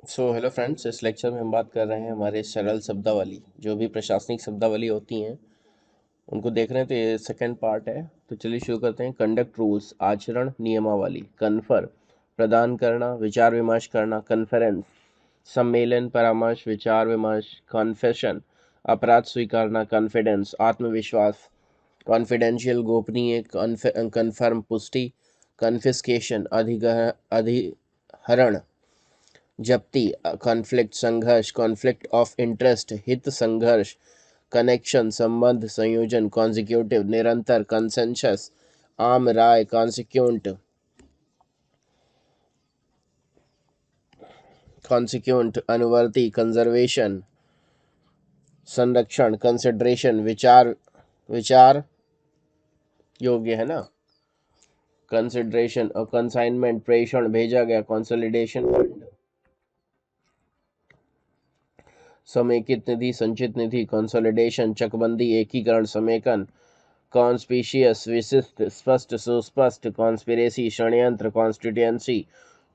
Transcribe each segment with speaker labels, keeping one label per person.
Speaker 1: Hello friends, इस lecture में हम बात कर रहे हैं हमारे सरल शब्दावली जो भी प्रशासनिक शब्दावली होती हैं उनको देख रहे हैं। तो ये सेकंड पार्ट है। तो चलिए शुरू करते हैं। कंडक्ट रूल्स, आचरण नियमावली। कन्फर, प्रदान करना, विचार विमर्श करना। कन्फ्रेंस, सम्मेलन, परामर्श, विचार विमर्श। कॉन्फेशन, अपराध स्वीकारना। कॉन्फिडेंस, आत्मविश्वास। कॉन्फिडेंशियल, गोपनीय। कन्फर्म, पुष्टि। कन्फिस्केशन, अधिहरण, जप्ती। कॉन्फ्लिक्ट, संघर्ष। कॉन्फ्लिक्ट ऑफ इंटरेस्ट, हित संघर्ष। कनेक्शन, संबंध, संयोजन। कॉन्जिक्यूटिव, निरंतर। कंसेंसस, आम राय। कॉन्सिक्वेंट, अनुवर्ती। कंजर्वेशन, संरक्षण। कंसिडरेशन, विचार, विचार योग्य है ना। कंसिडरेशन और कंसाइनमेंट, प्रेषण, भेजा गया। कंसोलिडेशन, समेकित निधि, संचित निधि। कंसोलिडेशन, चकबंदी, एकीकरण। समेकन, कॉन्स्पिशियस, विशिष्ट, स्पष्ट, सुस्पष्ट। कॉन्स्पिरेसी, षड्यंत्र। कॉन्स्टिट्यूएंसी,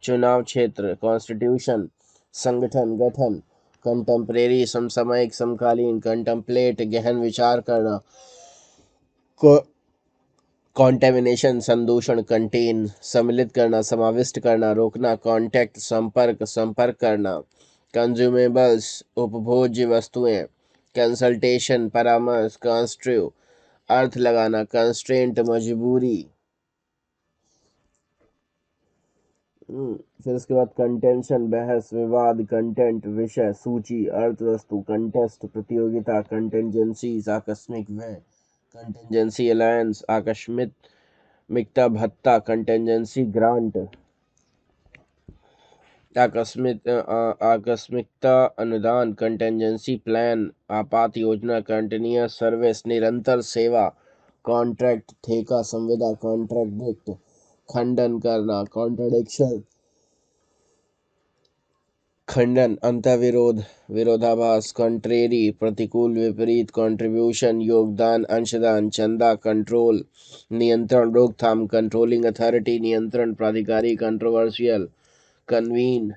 Speaker 1: चुनाव क्षेत्र। कॉन्स्टिट्यूशन, संगठन, गठन। कंटेम्परेरी, समसामयिक, समकालीन। कंटेम्पलेट, गहन विचार करना। कॉन्टेमिनेशन, संदूषण। कंटेन, सम्मिलित करना, समाविष्ट करना, रोकना। कॉन्टैक्ट, संपर्क, संपर्क करना। कंज्यूमेबल्स, उपभोज्य वस्तुएं। कंसल्टेशन, परामर्श। कंस्ट्रिव, अर्थ लगाना। कंस्ट्रेंट, मजबूरी। फिर उसके बाद कंटेंशन, बहस, विवाद। कंटेंट, विषय, सूची। अर्थ वस्तु। कंटेस्ट, प्रतियोगिता। कंटेंजेंसीज, आकस्मिक व्यय। कंटेंजेंसी अलायंस, आकस्मिकता भत्ता। कंटेंजेंसी ग्रांट, आकस्मिकता अनुदान। कंटेंजेंसी प्लान, आपात योजना। कंटिन्यूअस सर्विस, निरंतर सेवा। कॉन्ट्रैक्ट, ठेका, संविदा। कॉन्ट्रैक्ट, खंडन करना। कॉन्ट्रडिक्शन, खंडन। अंतःविरोध, विरोधाभास। कॉन्ट्रेरी, प्रतिकूल, विपरीत। कंट्रीब्यूशन, योगदान, अंशदान। चंदा, कंट्रोल, नियंत्रण, रोकथाम। कंट्रोलिंग अथॉरिटी, नियंत्रण प्राधिकारी। कंट्रोवर्शियल, कन्वीन,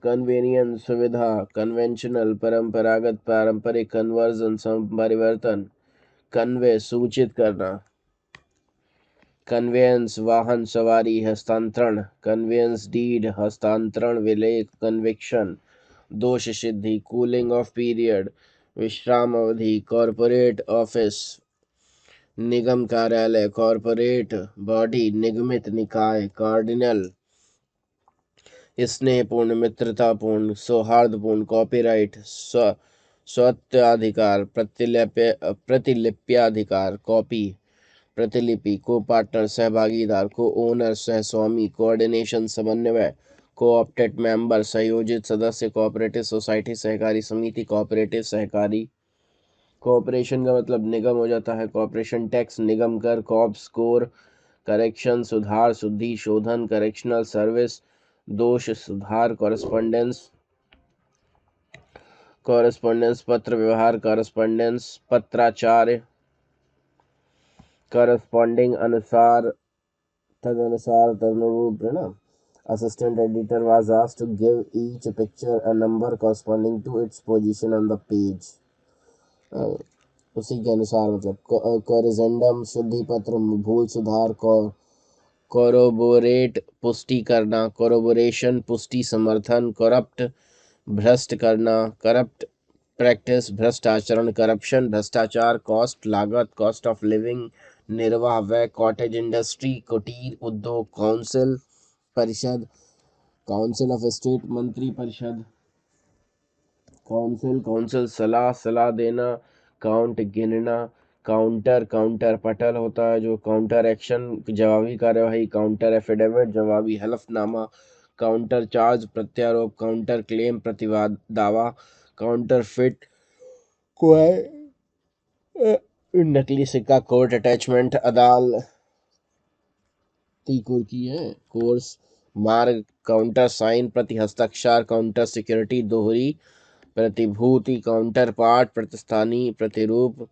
Speaker 1: कन्वेनियंस, सुविधा। कन्वेंशनल, परंपरागत, पारंपरिक। कन्वर्जन, परिवर्तन। कन्वे, सूचित करना। कन्वेयंस, वाहन सवारी। हस्तांतरण, कन्वेयंस डीड। हस्तांतरण विलेख। कन्विक्शन, दोष सिद्धि। कूलिंग ऑफ पीरियड, विश्राम अवधि। कॉरपोरेट ऑफिस, निगम कार्यालय। कॉरपोरेट बॉडी, निगमित निकाय। कार्डिनल, स्नेहपूर्ण, मित्रतापूर्ण, सौहार्दपूर्ण। कॉपीराइट, स्वत्वाधिकार। प्रतिलिप्याधिकार। कॉपी, प्रतिलिपि। को पार्टनर, सहभागीदार। को ओनर, सहस्वामी। कोऑर्डिनेशन, समन्वय। कोऑप्टेड मेंबर, संयोजित सदस्य। कोऑपरेटिव सोसाइटी, सहकारी समिति। कोऑपरेटिव सहकारी। कोऑपरेशन का मतलब निगम हो जाता है। कॉर्पोरेशन टैक्स, निगम कर। कॉप, स्कोर, करेक्शन, सुधार, शुद्धि, शोधन। करेक्शनल सर्विस, दोष सुधार। कॉरेस्पॉन्डेंस, कॉरेस्पॉन्डेंस पत्र व्यवहार। कॉरेस्पॉन्डेंस पत्राचार। कॉरेस्पॉन्डिंग, अनुसार, तदनुसार, तदनुरूप है ना। Assistant editor was asked to give each picture a number corresponding to its position on the page. उसी के अनुसार मतलब कोरिजेंडम, शुद्धि पत्र। भूल सुधार। कोरोबोरेट, पुष्टि करना। कोरोबोरेशन, पुष्टि, समर्थन। करप्ट, भ्रष्ट करना। करप्ट प्रैक्टिस, भ्रष्ट आचरण। करप्शन, भ्रष्टाचार। कॉस्ट, लागत। कॉस्ट ऑफ लिविंग, निर्वाह व्यय। कॉटेज इंडस्ट्री, कुटीर उद्योग। काउंसिल, परिषद। काउंसिल ऑफ स्टेट, मंत्री परिषद। काउंसिल, काउंसिल, सलाह, सलाह देना। काउंट, गिनना। काउंटर, काउंटर पटल होता है जो काउंटर एक्शन, जवाबी कार्यवाही। काउंटर एफिडेविट, जवाबी हलफनामा। काउंटर चार्ज, प्रत्यारोप। काउंटर क्लेम, प्रतिवाद, दावा। काउंटर फिट, कोई नकली सिक्का। कोर्ट अटैचमेंट, अदालती कुर्की है। कोर्स, मार्ग। काउंटर साइन, प्रति हस्ताक्षर। काउंटर सिक्योरिटी, दोहरी प्रतिभूति। काउंटर पार्ट, प्रतिस्थानी, प्रतिरूप।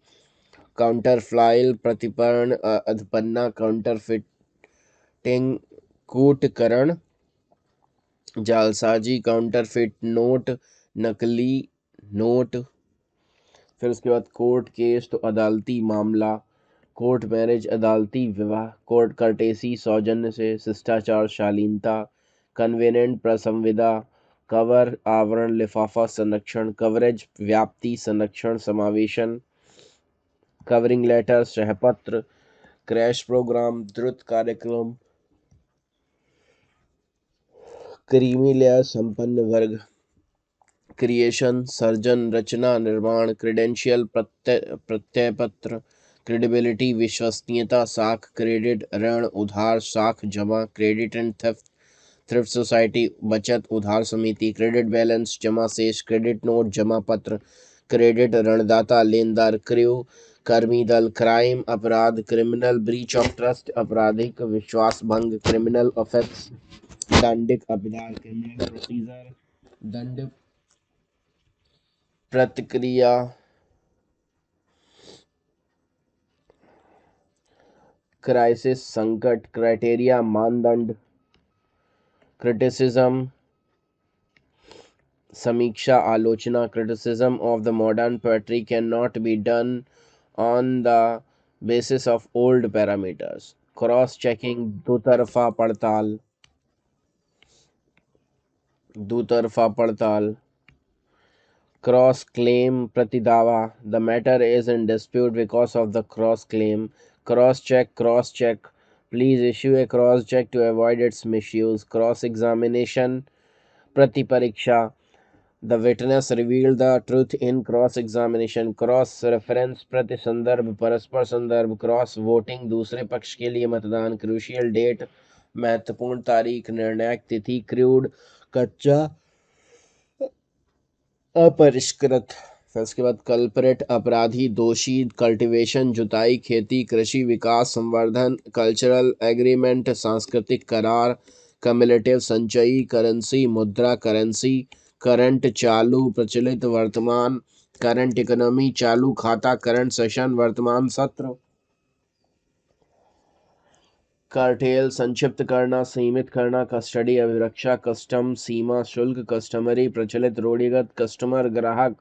Speaker 1: काउंटर फ्लाइल, प्रतिपर्ण, अधपन्ना। काउंटर फिटिंग, कूटकरण। जालसाजी, काउंटरफिट नोट, नकली नोट। फिर उसके बाद कोर्ट केस तो अदालती मामला, कोर्ट मैरिज अदालती विवाह, कोर्ट कर्टेसी सौजन्य से, शिष्टाचार शालीनता, कन्वेनेंट प्रसंविदा, कवर आवरण लिफाफा संरक्षण, कवरेज व्याप्ति संरक्षण समावेशन, कवरिंग लेटर सहपत्र, क्रैश प्रोग्राम द्रुत कार्यक्रम, क्रीमी लेयर संपन्न वर्ग, क्रिएशन सर्जन रचना निर्माण, क्रेडेंशियल प्रत्ययपत्र, क्रेडिबिलिटी विश्वसनीयता, साख क्रेडिट ऋण उधार, साख जमा, credit and theft thrift society बचत उधार समिति, क्रेडिट बैलेंस जमा शेष, क्रेडिट नोट जमा पत्र, क्रेडिट ऋणदाता लेनदार, क्रू कर्मी दल, क्राइम अपराध, क्रिमिनल ब्रीच ऑफ ट्रस्ट आपराधिक विश्वास भंग, क्रिमिनल ऑफेंस दंडिक अपराध, क्रिमिनल प्रोसीजर दंड प्रतिक्रिया, क्राइसिस संकट, क्राइटेरिया मानदंड, क्रिटिसिज्म समीक्षा आलोचना, criticism of the modern poetry cannot be done on the basis of old parameters, cross checking दुतरफा पड़ताल, क्रॉस क्लेम प्रतिदावा, the matter is in dispute because of the cross claim, cross check please issue a cross check to avoid its misuse, cross examination प्रतिपरीक्षा, the witness revealed the truth in cross examination, cross reference प्रति संदर्भ परस्पर संदर्भ, cross voting दूसरे पक्ष के लिए मतदान, क्रूशियल डेट महत्वपूर्ण तारीख, निर्णायक तिथि, क्रूड कच्चा अपरिष्कृत। फिर उसके बाद कल्परेट अपराधी दोषी, कल्टीवेशन जुताई खेती कृषि, विकास संवर्धन कल्चरल एग्रीमेंट सांस्कृतिक करार, कम्युलेटिव संचयी करेंसी मुद्रा करेंसी, करंट चालू प्रचलित वर्तमान, करंट इकोनॉमी चालू खाता करंट सेशन वर्तमान सत्र, कार्टेल संक्षिप्त करना सीमित करना, कस्टडी अभिरक्षा कस्टम सीमा शुल्क, कस्टमरी प्रचलित रूढ़िगत, कस्टमर ग्राहक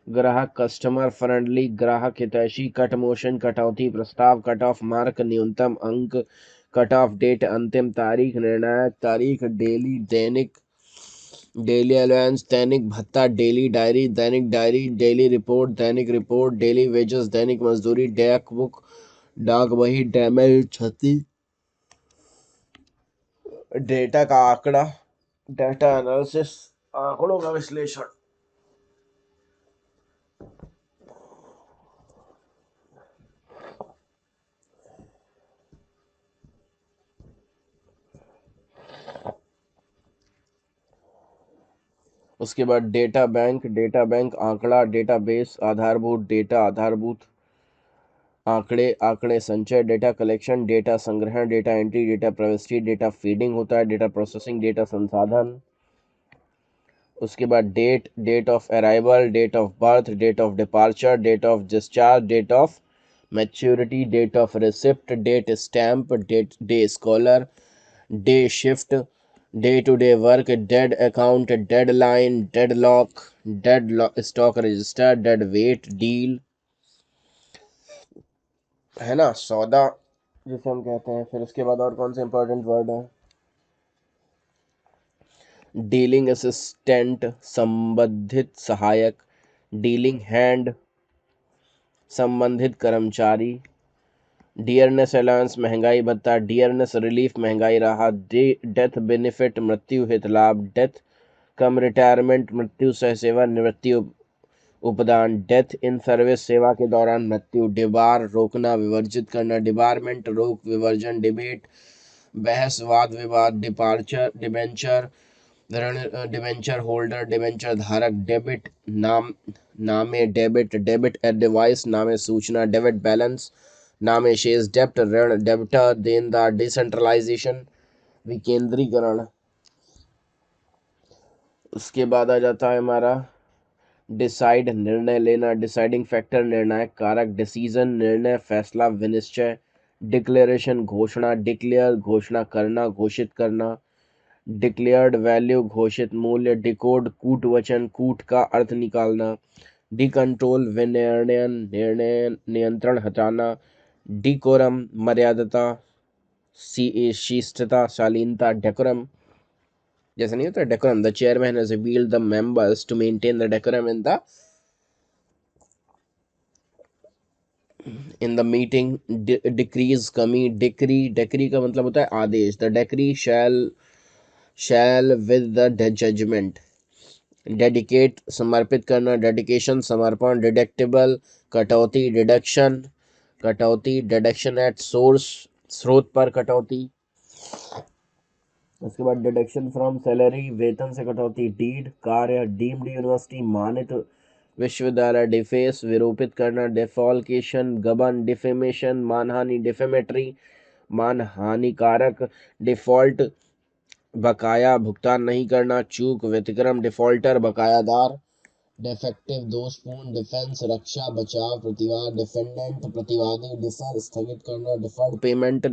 Speaker 1: ग्राहक कस्टमर फ्रेंडली, ग्राहक हितैषी, कट मोशन कटौती प्रस्ताव, कट ऑफ मार्क न्यूनतम अंक, कट ऑफ डेट अंतिम तारीख, निर्णायक तारीख, डेली दैनिक, डेली अलाउंस दैनिक भत्ता, डेली डायरी दैनिक डायरी, डेली रिपोर्ट दैनिक रिपोर्ट, डेली वेजेस दैनिक मजदूरी, डाक बुक डाक वही, डैमेज क्षति, डेटा का आंकड़ा, डेटा एनालिसिस आंकड़ों का विश्लेषण। उसके बाद डेटा बैंक आंकड़ा, डेटाबेस आधारभूत डेटा, आधारभूत आंकड़े, आंकड़े संचय, डेटा कलेक्शन, डेटा संग्रहण, डेटा एंट्री, डेटा प्रविष्टि, डेटा फीडिंग होता है, डेटा प्रोसेसिंग, डेटा संसाधन। उसके बाद date of arrival, date of birth, date of departure, date of discharge, date of maturity, date of receipt, date stamp, date day scholar, day shift, day to day work, dead account, deadline, deadlock, dead stock register, dead wait deal, है ना, सौदा जिसे हम कहते हैं। फिर उसके बाद और कौन से इंपॉर्टेंट वर्ड है, डीलिंग असिस्टेंट संबंधित सहायक, डीलिंग हैंड संबंधित कर्मचारी, डियरनेस अलाउंस महंगाई भत्ता, डियरनेस रिलीफ महंगाई राहत, डेथ बेनिफिट मृत्यु हित लाभ, डेथ कम रिटायरमेंट मृत्यु सह सेवा निवृत्ति उपदान, डेथ इन सर्विस सेवा के दौरान मृत्यु, डिबार रोकना विवर्जित करना, डिबारमेंट रोक विवर्जन, डिबेट बहस वाद विवाद, डिपार्चर डिबेंचर ऋण, डिबेंचर होल्डर डिबेंचर धारक, डेबिट नामे डेबिट, डेबिट एडवाइस नामे सूचना, डेबिट बैलेंस नामे शेष, डेब्ट ऋण, डेब्टर देनदार, डिसेंट्रलाइजेशन विकेंद्रीकरण। उसके बाद आ जाता है हमारा डिसाइड निर्णय लेना, डिसाइडिंग फैक्टर निर्णायक कारक, डिसीजन निर्णय फैसला विनिश्चय, डिक्लेरेशन घोषणा, डिक्लेयर घोषणा करना घोषित करना, डिक्लेयर्ड वैल्यू घोषित मूल्य, डिकोड कूट वचन, कूट का अर्थ निकालना, डिकंट्रोल विनिर्णय निर्णय नियंत्रण हटाना, डिकोरम मर्यादता, शिष्टता शालीनता, डेकोरम जैसा नहीं होता decorum, the chairman has revealed the members to maintain the decorum in the meeting, decrees कमी, डिक्री का मतलब होता है आदेश, the decree shall with the judgement, dedicate समर्पित करना, डेडिकेशन समर्पण, डिडक्टिबल कटौती, डिडक्शन एट सोर्स स्रोत पर कटौती, उसके बाद डिडक्शन फ्रॉम सैलरी वेतन से कटौती, डीड कार्य, डीम्ड यूनिवर्सिटी मानित विश्वविद्यालय, डिफेस विरूपित करना, डिफॉल्केशन गबन, डिफेमेशन मानहानि, डिफेमेटरी मानहानिकारक, डिफॉल्ट बकाया भुगतान नहीं करना, चूक व्यतिक्रम, डिफॉल्टर बकायादार, डिफेक्टिव दोषपूर्ण, डिफेंस रक्षा बचाव, प्रतिवाद, डिफेंडेंट प्रतिवादी, डिफर स्थगित करना, डिफर्ड पेमेंट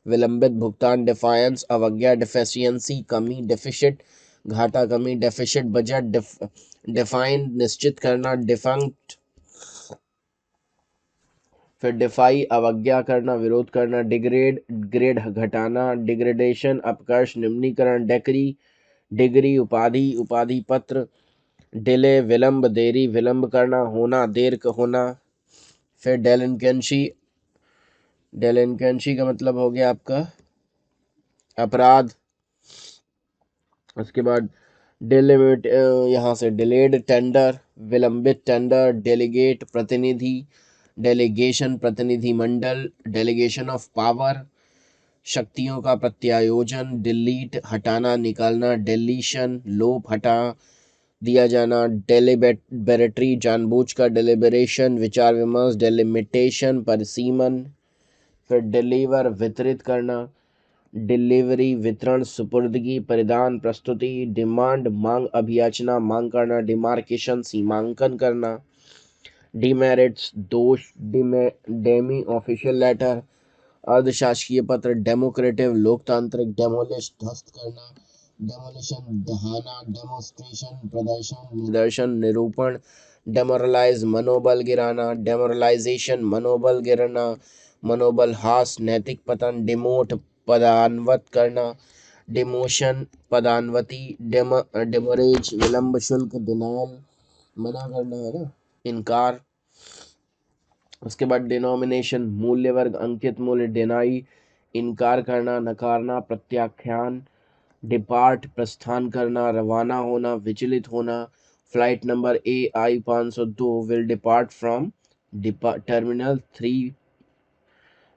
Speaker 1: विलंबित भुगतान, डिफायंस अवज्ञा, डिफिशियंसी कमी, डेफिसिट घाटा कमी, डेफिसिट बजट, डिफाइन निश्चित करना, डिफंक्ट, फिर डिफाई अवज्ञा करना विरोध करना, डिग्रेड ग्रेड घटाना, डिग्रेडेशन अपकर्ष निम्नीकरण, डेक्री डिग्री उपाधि उपाधि पत्र, डिले विलंब देरी विलंब करना, होना देर का होना, फिर डेलिंकेंसी का मतलब हो गया आपका अपराध, उसके बाद डिलिमिट यहाँ से डिलेड टेंडर विलंबित टेंडर, डेलीगेट प्रतिनिधि, डेलीगेशन प्रतिनिधिमंडल, डेलीगेशन ऑफ पावर शक्तियों का प्रत्यायोजन, डिलीट हटाना निकालना, डिलीशन लोप हटा दिया जाना, डेलिबरेटरी जानबूझकर, डेलिबरेशन विचार विमर्श, डेलिमिटेशन परिसीमन, फिर डिलीवर वितरित करना, डिलीवरी वितरण सुपुर्दगी परिधान प्रस्तुति, डिमांड मांग अभियाचना मांग करना, डिमार्केशन सीमांकन करना, डिमेरिट्स दोष, डेमी ऑफिशियल लेटर अर्धशासकीय पत्र, डेमोक्रेटिव लोकतांत्रिक, डेमोलिश ध्वस्त करना, डेमोलिशन दहाना, डेमोस्ट्रेशन प्रदर्शन निदर्शन निरूपण, डेमोरलाइज मनोबल गिराना, डेमोरलाइजेशन मनोबल गिरना, मनोबल हास नैतिक पतन, डिमोट पदान्वत करना, डिमोशन पदान्वती, डेमोरेज विलंब शुल्क, डिनायल मना करना है ना, इनकार, उसके बाद डिनोमिनेशन मूल्य वर्ग अंकित मूल्य, डिनाई इनकार करना नकारना, प्रत्याख्यान, डिपार्ट प्रस्थान करना, रवाना होना, विचलित होना, flight number AI 502 will depart from terminal 3,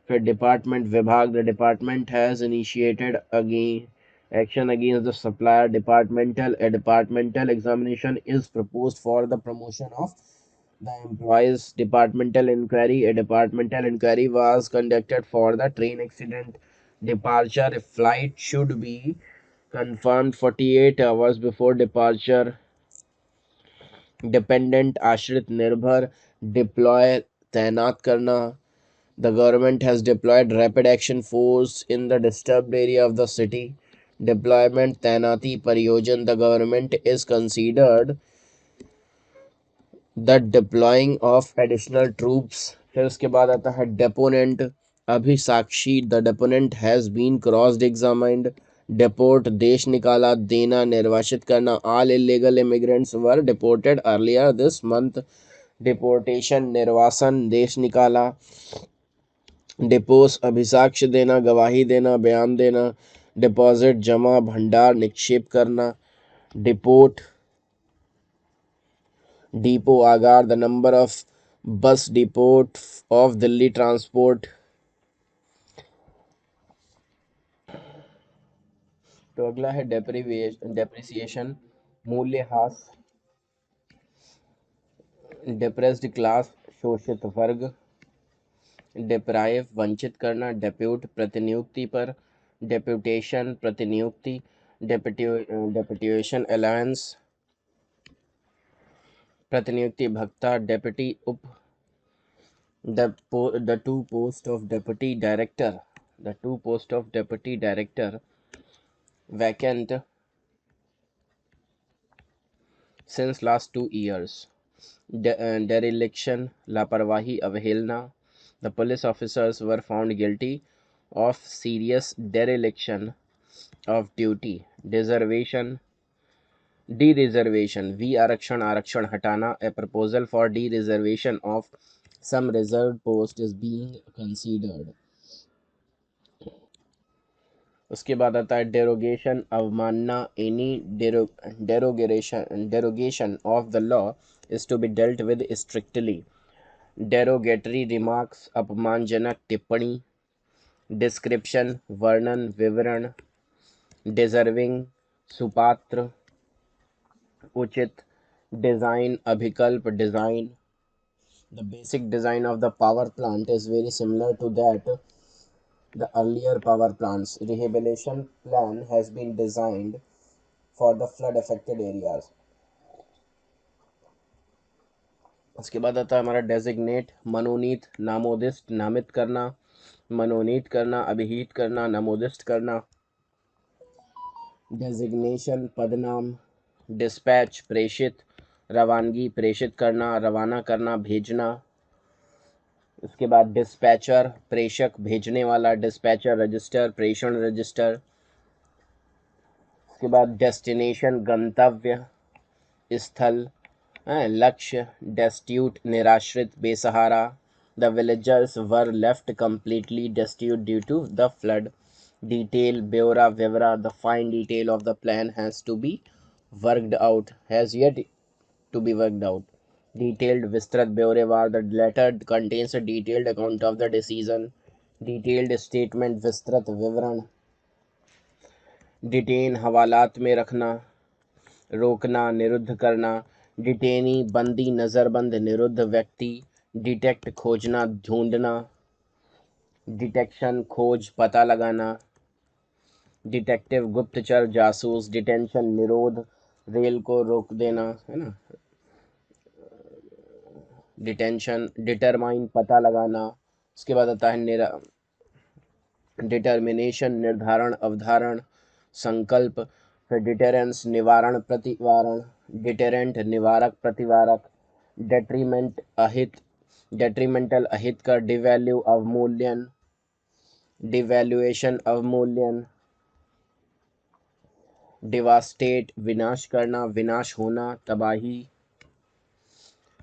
Speaker 1: फिर डिपार्टमेंट विभाग, the department has initiated again action against the supplier, departmental a departmental examination is proposed for the promotion of the employees, departmental inquiry, a departmental inquiry was conducted for the train accident, departure, a flight should be confirmed 48 hours before departure, dependent आश्रित निर्भर, deploy तैनात करना, the government has deployed rapid action force in the disturbed area of the city, deployment तैनाती परियोजन, the government is considered the deploying of additional troops, फिर उसके बाद आता है डेपोनेंट अभिसाक्षी, the deponent has been crossed examined, deport देश निकाला देना निर्वासित करना, all illegal immigrants were deported earlier this month, deportation निर्वासन देश निकाला, डिपोस अभिसाक्ष्य देना गवाही देना बयान देना, डिपॉजिट जमा भंडार निक्षेप करना, डिपोट डिपो आगार, द नंबर ऑफ बस डिपोट ऑफ दिल्ली ट्रांसपोर्ट, तो अगला है डेप्रिसिएशन मूल्यह्रास, डिप्रेस्ड क्लास शोषित वर्ग, डिप्राइव वंचित करना, डेप्यूट प्रतिनियुक्ति पर, डेप्यूटेशन प्रतिनियुक्ति, डेप्यूटेशन अलायंस प्रतिनियुक्ति भत्ता, डेप्यूटी उप, the two post of deputy director vacant since last 2 years. Dereliction, लापरवाही, अवहेलना. The police officers were found guilty of serious dereliction of duty. Dereservation, V आरक्षण, आरक्षण हटाना. A proposal for dereservation of some reserved post is being considered. उसके बाद आता है derogation, अवमानना. Any derogation of the law is to be dealt with strictly. Derogatory remarks, अपमानजनक टिप्पणी. डिस्क्रिप्शन, वर्णन, विवरण. डिजर्विंग, सुपात्र, उचित. डिजाइन, अभिकल्प, design. The basic design of the power plant is very similar to that the earlier power plants. Rehabilitation plan has been designed for the flood affected areas. उसके बाद आता है हमारा डेजिग्नेट, मनोनीत, नामोदिष्ट, नामित करना. मनोनीत करना, अभिहित करना, नामोदिष्ट करना. डेजिग्नेशन, पदनाम. डिस्पैच, प्रेषित. रवानगी, प्रेषित करना, रवाना करना, भेजना. उसके बाद डिस्पैचर, प्रेषक, भेजने वाला. डिस्पैचर रजिस्टर, प्रेषण रजिस्टर. उसके बाद डेस्टिनेशन, गंतव्य स्थल. लक्ष्य. डेस्ट्यूट, निराश्रित, बेसहारा. The villagers were left completely destitute due to the flood. Detail, ब्यौरा, व्यवरा. The fine detail of the plan has to be worked out, has yet to be worked out. Detailed, विस्तृत, ब्यौरेवार. The letter contains a detailed account of the decision. Detailed statement, विस्तृत विवरण. Detain, हवालात में रखना, रोकना, निरुद्ध करना. Detainee, बंदी, नज़रबंद, निरुद्ध व्यक्ति. डिटेक्ट, खोजना, ढूंढना. डिटेक्शन, खोज, पता लगाना. डिटेक्टिव, गुप्तचर, जासूस. डिटेंशन, निरोध, रेल को रोक देना, है ना. डिटेंशन. डिटरमाइन, पता लगाना. उसके बाद आता है डिटर्मिनेशन, निर्धारण, अवधारण, संकल्प. फिर डिटेरेंस, निवारण, प्रतिवारण. डिटेरेंट, निवारक, प्रतिवारक. डेट्रीमेंट, अहित. डेट्रीमेंटल, अहित कर. डिवैल्यू, अवमूल्यन. डिवैल्यूएशन, अवमूल्यन. डिवास्टेट, विनाश करना, विनाश होना, तबाही.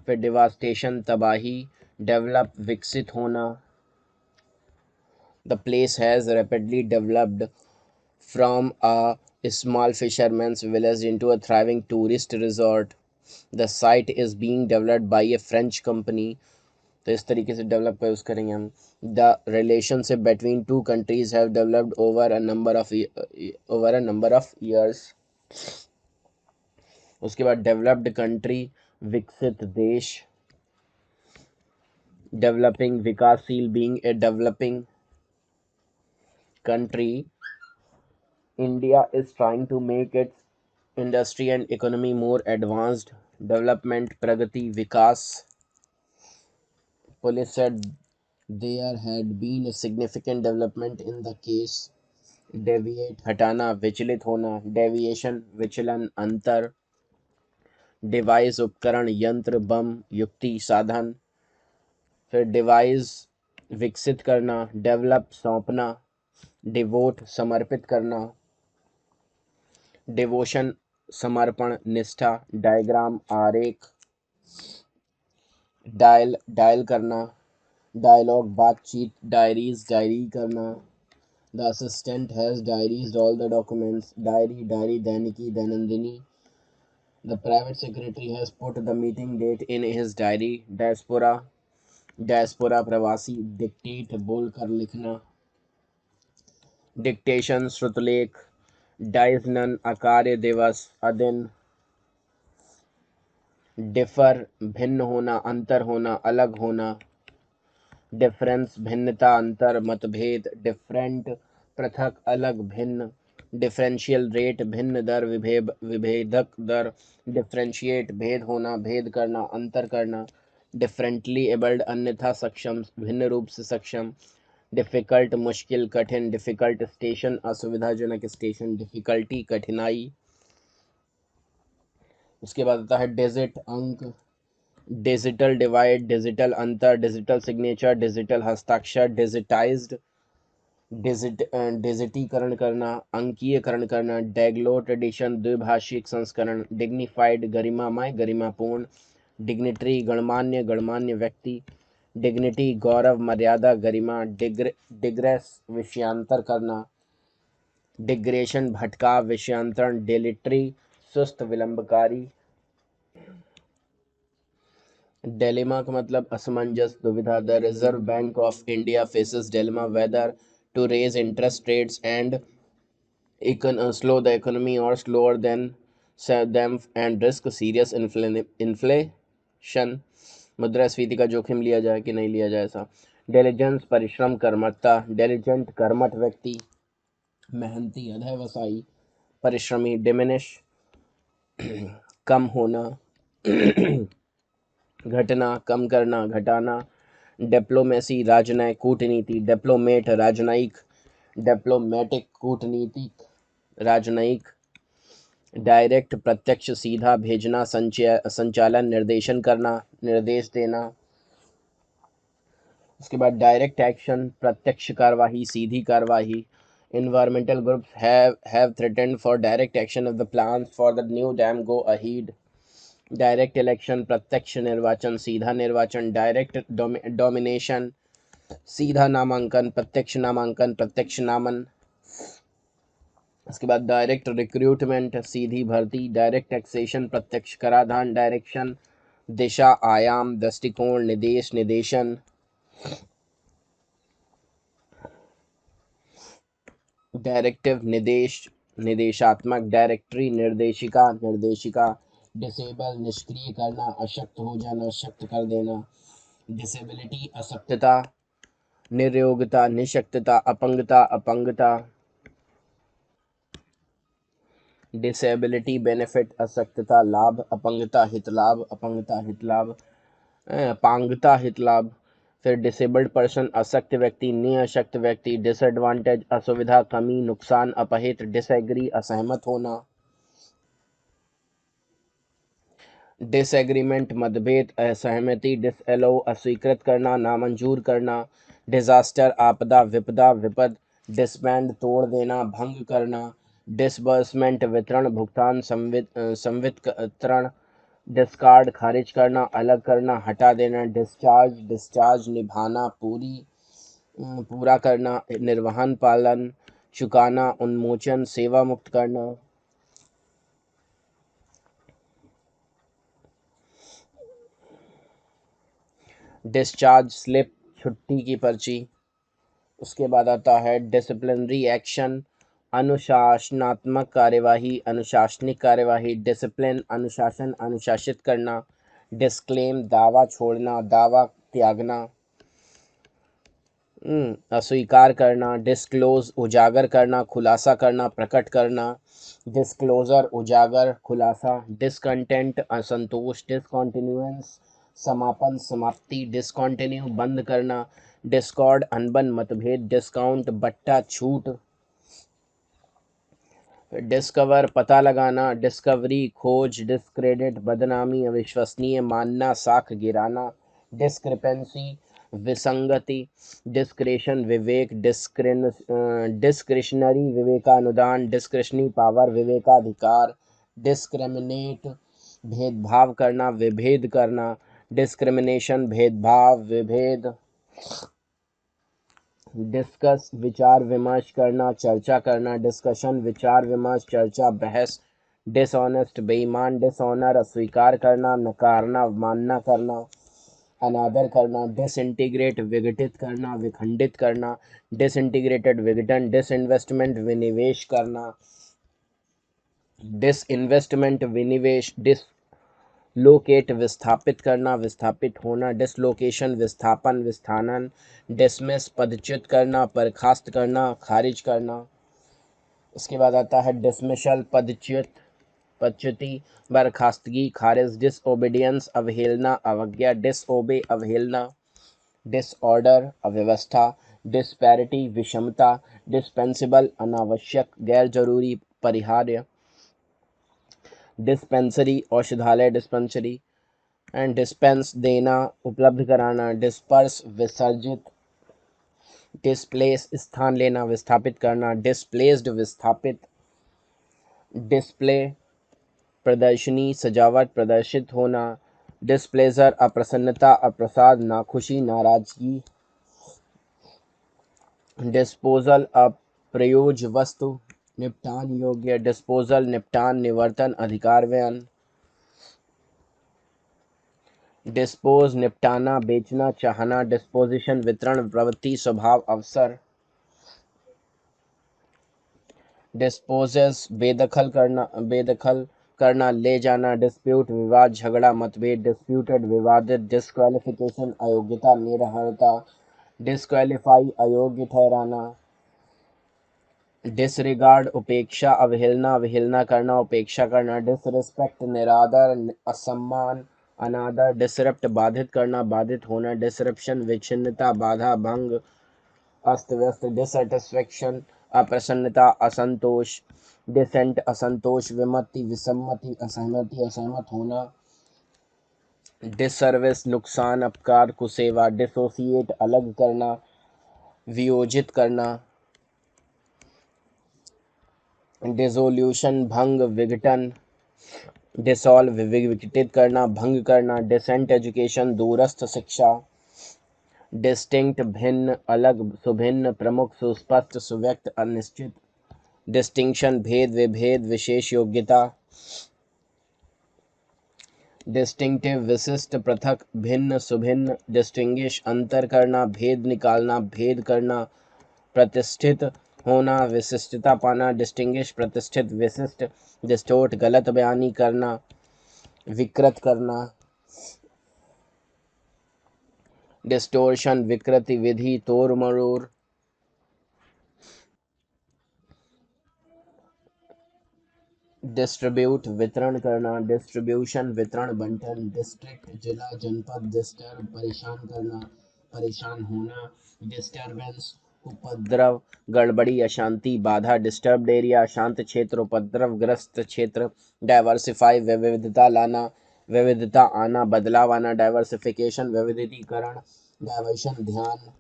Speaker 1: फिर डिवास्टेशन, तबाही. डेवलप, विकसित होना. The place has rapidly developed from a small fisherman's village into a thriving tourist resort. The site is being developed by a French company. तो इस तरीके से डेवलप यूज़ करेंगे हम. The relationship between two countries have developed over a number of years. उसके बाद developed country, विकसित देश. डेवलपिंग, विकासशील, being a developing country. India is trying to make its industry and economy more advanced. Development, pragati, vikas. Police said there had been a significant development in the case. Deviate, हटाना, विचलित होना. Deviation, विचलन, अंतर. Device, उपकरण, यंत्र, बम, युक्ति, साधन. फिर डिवाइस, विकसित करना. डेवलप, सौंपना. डिवोट, समर्पित करना. डिवोशन, समर्पण, निष्ठा. डायग्राम, आरेख. डायल करना. डायलॉग, बातचीत. डायरीज, डायरी करना. The assistant has diaries all the documents. Diary, दैनिकी, दैनंदिनी. The private secretary has put the meeting date in his diary. Diaspora, प्रवासी. डिक्टेट, बोलकर लिखना. डिक्टेशन, श्रुतलेख. डाइजनन, अकार्य दिवस, अदिन. डिफर, भिन्न होना, अंतर होना, अलग होना. डिफरेंस, भिन्नता, अंतर, मतभेद. डिफरेंट, पृथक, अलग, भिन्न. डिफरेंशियल रेट, भिन्न दर, विभेदक दर. डिफरेंशिएट, भेद होना, भेद करना, अंतर करना. डिफरेंटली एबल्ड, अन्यथा सक्षम, भिन्न रूप से सक्षम. डिफिकल्ट मुश्किल कठिन, डिफिकल्ट स्टेशन असुविधाजनक स्टेशन, डिफिकल्टी कठिनाई। उसके बाद आता है डिजिट अंक, डिजिटल डिवाइड, डिजिटल अंतर, डिजिटल सिग्नेचर, डिजिटल हस्ताक्षर, डिजिटाइज्ड, डिजिटीकरण करना, अंकीयकरण करना, डैगलोट एडिशन द्विभाषिक संस्करण, डिग्निफाइड गरिमामय गरिमापूर्ण, डिग्निटरी गणमान्य गणमान्य व्यक्ति, डिग्निटी गौरव मर्यादा गरिमा, डिग्रेस विषयांतर करना, डिग्रेशन भटकाव विषयांतरण, डिलिटरी सुस्त विलंबकारी। डेलिमा का मतलब असमंजस दुविधा। The reserve bank of India faces dilemma whether to raise interest rates and slow the economy or slower than them and risk serious inflation। मुद्रास्फीति का जोखिम लिया जाए कि नहीं लिया जाए ऐसा। डिलिजेंस परिश्रम कर्मठता, डिलिजेंट कर्मठ व्यक्ति, मेहनती अध्यवसायी, परिश्रमी। डिमिनिश कम होना, घटना कम करना घटाना। डिप्लोमेसी राजनय कूटनीति, डिप्लोमेट राजनयिक, डिप्लोमेटिक कूटनीतिक राजनयिक। डायरेक्ट प्रत्यक्ष सीधा भेजना, संचालन निर्देशन करना निर्देश देना। उसके बाद डायरेक्ट एक्शन प्रत्यक्ष कार्यवाही सीधी कार्यवाही। Environmental groups have threatened for direct action if the plans for the new dam go ahead। Direct election प्रत्यक्ष निर्वाचन सीधा निर्वाचन। डायरेक्ट डोमिनेशन सीधा नामांकन प्रत्यक्ष नामांकन प्रत्यक्ष नामन। उसके बाद डायरेक्ट रिक्रूटमेंट सीधी भर्ती। डायरेक्ट टैक्सेशन प्रत्यक्ष कराधान। डायरेक्शन दिशा आयाम दृष्टिकोण निर्देश निर्देशन। डायरेक्टिव निर्देश निर्देशात्मक। डायरेक्टरी निर्देशिका निर्देशिका। डिसेबल निष्क्रिय करना अशक्त हो जाना शक्त कर देना। डिसेबिलिटी अशक्तता निर्योग्यता निशक्तता अपंगता अपंगता। डिसेबिलिटी बेनिफिट अशक्तता लाभ अपंगता हित लाभ अपंगता हित लाभ अपांगता हित लाभ। फिर डिसेबल्ड पर्सन अशक्त व्यक्ति निःशक्त व्यक्ति। डिसएडवांटेज असुविधा कमी नुकसान अपहित। डिसएग्री असहमत होना। डिसएग्रीमेंट मतभेद असहमति। डिसएलो अस्वीकृत करना नामंजूर करना। डिजास्टर आपदा विपदा विपद। डिसबैंड तोड़ देना भंग करना। डिसबर्समेंट वितरण भुगतान संवितरण। डिस्कार्ड खारिज करना अलग करना हटा देना। डिस्चार्ज डिस्चार्ज निभाना पूरा करना। निर्वहन पालन चुकाना उन्मोचन सेवा मुक्त करना। डिस्चार्ज स्लिप छुट्टी की पर्ची। उसके बाद आता है डिसिप्लिनरी एक्शन अनुशासनात्मक कार्यवाही अनुशासनिक कार्यवाही। डिसिप्लिन अनुशासन अनुशासित करना। डिस्क्लेम दावा छोड़ना दावा त्यागना। अस्वीकार करना। डिस्क्लोज उजागर करना खुलासा करना प्रकट करना। डिस्क्लोजर उजागर खुलासा। डिसकंटेंट असंतोष। डिसकॉन्टिन्यूएंस समापन समाप्ति। डिसकॉन्टिन्यू बंद करना। डिस्कॉर्ड अनबन मतभेद। डिस्काउंट बट्टा छूट। डिस्कवर पता लगाना। डिस्कवरी खोज। डिस्क्रेडिट बदनामी अविश्वसनीय मानना साख गिराना। डिस्क्रिपेंसी विसंगति। डिस्क्रेशन विवेक। डिस्क्रिशनरी विवेकानुदान। डिस्क्रिशनरी पावर विवेकाधिकार। डिस्क्रिमिनेट भेदभाव करना विभेद करना। डिस्क्रिमिनेशन भेदभाव विभेद। डिस्कस विचार विमर्श करना चर्चा करना। डिस्कशन विचार विमर्श चर्चा बहस। डिसऑनेस्ट बेईमान। डिसऑनर अस्वीकार करना नकारना अवमानना करना अनादर करना। डिसइंटीग्रेट विघटित करना विखंडित करना। डिसइंटीग्रेटेड विघटन। डिसइन्वेस्टमेंट विनिवेश करना। डिसइन्वेस्टमेंट विनिवेश। डिसलोकेट विस्थापित करना विस्थापित होना। डिसलोकेशन विस्थापन विस्थानन। डिसमिस पदच्युत करना बर्खास्त करना खारिज करना। उसके बाद आता है डिसमिशल पदच्युति बर्खास्तगी खारिज। डिसओबीडियंस अवहेलना अवज्ञा। डिसओबे अवहेलना। डिसऑर्डर अव्यवस्था। डिस्पैरिटी विषमता, डिस्पेंसिबल अनावश्यक गैर जरूरी परिहार्य, डिस्पेंसरी औषधालय डिस्पेंसरी, एंड डिस्पेंस देना उपलब्ध कराना, डिस्पर्स विसर्जित, डिस्प्लेस स्थान लेना विस्थापित करना, डिस्प्लेस्ड विस्थापित, डिस्प्ले प्रदर्शनी सजावट प्रदर्शित होना, डिस्प्लेजर अप्रसन्नता अप्रसाद नाखुशी नाराजगी, डिस्पोजल अप्रयोज्य वस्तु निपटान योग्य, डिस्पोजल निपटान निवर्तन अधिकार व्यन, डिस्पोज निपटाना बेचना चाहना, डिस्पोजिशन वितरण प्रवृत्ति स्वभाव अवसर, डिस्पोजेस बेदखल करना ले जाना, डिस्प्यूट विवाद झगड़ा मतभेद, डिस्प्यूटेड विवादित, डिस्क्वालिफिकेशन अयोग्यता निरर्हता, डिस्क्वालीफाई अयोग्य ठहराना, डिसरिगार्ड उपेक्षा अवहेलना अवहेलना करना उपेक्षा करना, डिसरिस्पेक्ट निरादर असम्मान अनादर, डिसरप्ट बाधित करना बाधित होना, डिसरप्शन विच्छिन्नता बाधा भंग अस्त व्यस्त, डिससेटिस्फेक्शन अप्रसन्नता असंतोष, डिसेंट असंतोष, विमति विसम्मति असहमति असहमत होना, डिसर्विस नुकसान अपकार कुसेवा, डिसोसिएट अलग करना वियोजित करना, डिसोल्यूशन भंग विघटन, डिसॉल्व विघटित करना भंग करना, डिसेंट एजुकेशन दूरस्थ शिक्षा, डिस्टिंक्ट भिन्न अलग सुभिन्न प्रमुख सुस्पष्ट सुव्यक्त अनिश्चित, डिस्टिंक्शन भेद विभेद विशेष योग्यता, डिस्टिंक्टिव विशिष्ट पृथक भिन्न सुभिन्न, डिस्टिंग्विश अंतर करना भेद निकालना भेद करना, प्रतिष्ठित होना विशिष्टता पाना, डिस्टिंग्विश प्रतिष्ठित विशिष्ट, डिस्टोर्ट गलत बयानी करना विकृत करना, डिस्टोर्शन विकृति विधि तोड़ मरोड़, डिस्ट्रीब्यूट वितरण करना, डिस्ट्रीब्यूशन वितरण बंटन, डिस्ट्रिक्ट जिला जनपद, डिस्टर्ब परेशान करना परेशान होना, डिस्टर्बेंस उपद्रव गड़बड़ी अशांति बाधा, डिस्टर्ब्ड एरिया अशांत क्षेत्र उपद्रवग्रस्त क्षेत्र, डाइवर्सिफाई विविधता लाना विविधता आना बदलाव आना, डाइवर्सिफिकेशन विविधीकरण, डाइवर्शन ध्यान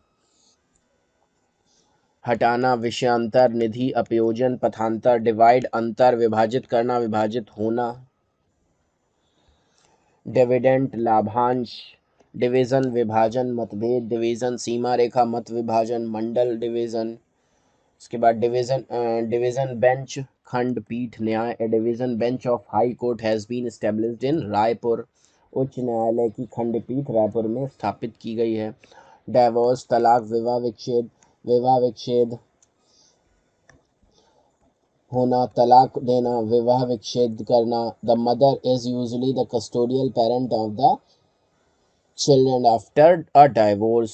Speaker 1: हटाना, विषयांतर निधि अपयोजन पथांतर, डिवाइड अंतर विभाजित करना विभाजित होना, डिविडेंड लाभांश, डिवीजन विभाजन मतभेद, डिवीजन सीमा रेखा मत विभाजन मंडल डिवीजन, उसके बाद डिवीजन बेंच खंडपीठ न्याय, a division bench of high court has been established in Raipur, उच्च न्यायालय की खंडपीठ रायपुर में स्थापित की गई है, डाइवोर्स तलाक विवाह विच्छेद होना तलाक देना विवाह विच्छेद करना, the mother is usually the custodial parent of the children after a divorce,